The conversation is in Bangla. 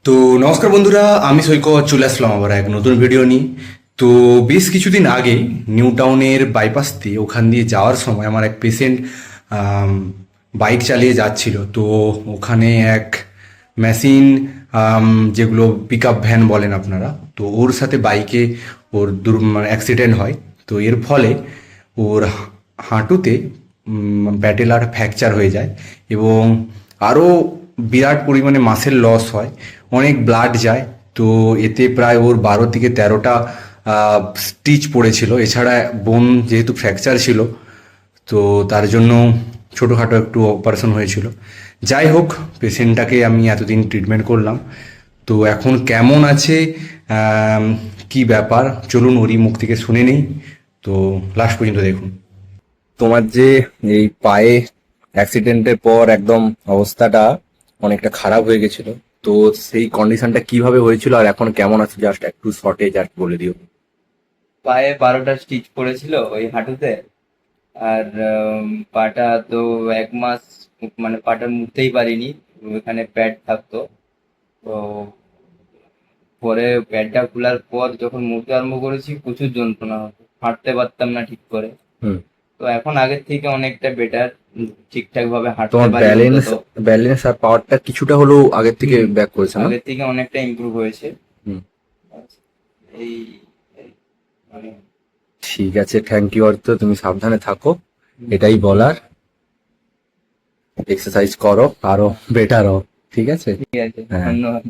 তো নমস্কার বন্ধুরা, আমি সৈকত চলে আসলাম আবার এক নতুন ভিডিও নিয়ে। তো বেশ কিছুদিন আগে নিউ টাউনের বাইপাস দিয়ে ওখান দিয়ে যাওয়ার সময় আমার এক পেশেন্ট বাইক চালিয়ে যাচ্ছিল। তো ওখানে এক মেশিন, যেগুলো পিক আপ ভ্যান বলেন আপনারা, তো ওর সাথে বাইকে ওর মানে অ্যাক্সিডেন্ট হয়। তো এর ফলে ওর হাঁটুতে প্যাটেলার ফ্র্যাকচার হয়ে যায় এবং আরও বিরাট পরিমাণে মাসেল লস হয়, অনেক ব্লাড যায়। তো এতে প্রায় ওর 12 থেকে 13টা স্টিচ পড়েছিল। এছাড়া বোন যেহেতু ফ্র্যাকচার ছিল, তো তার জন্য ছোটোখাটো একটু অপারেশন হয়েছিল। যাই হোক, পেশেন্টটাকে আমি এতদিন ট্রিটমেন্ট করলাম। তো এখন কেমন আছে, আম, কি ব্যাপার, চলুন ওরই মুখ থেকে শুনে নেই। তো লাস্ট পর্যন্ত দেখুন। তোমার যে এই পায়ে অ্যাক্সিডেন্টের পর একদম অবস্থাটা অনেকটা খারাপ হয়ে গেছিল, তো সেই কন্ডিশনটা কিভাবে হয়েছিল আর এখন কেমন আছে জাস্ট একটু শর্টে জাস্ট বলে দিও। পায়ে 12টা স্টিচ পড়েছিল ওই হাঁটুতে। আর পাটা তো 1 মাস মানে পাটা মুড়তেই পারিনি, ওখানে প্যাড থাকতো। তো পরে প্যাডটা খোলার পর যখন মুড়তে আরম্ভ করেছি প্রচুর যন্ত্রণা হতো, হাঁটতে পারতাম না ঠিক করে। হুম। তো এখন আগের থেকে অনেকটা বেটার, ঠিকঠাক ভাবে হাঁটতে তোমার পারি ব্যালেন্স অন্তত। ব্যালেন্স আর পাওয়ারটা কিছুটা হলেও আগের থেকে ব্যাক করেছে না? আগের থেকে অনেকটা ইমপ্রুভ হয়েছে। হুম। এই এই মানে ঠিক আছে, থ্যাংক ইউ অর্থ, তুমি সাবধানে থাকো, এটাই বলার। এক্সারসাইজ করো, আরো বেটার হও। ঠিক আছে। ঠিক আছে, হ্যাঁ। ধন্যবাদ।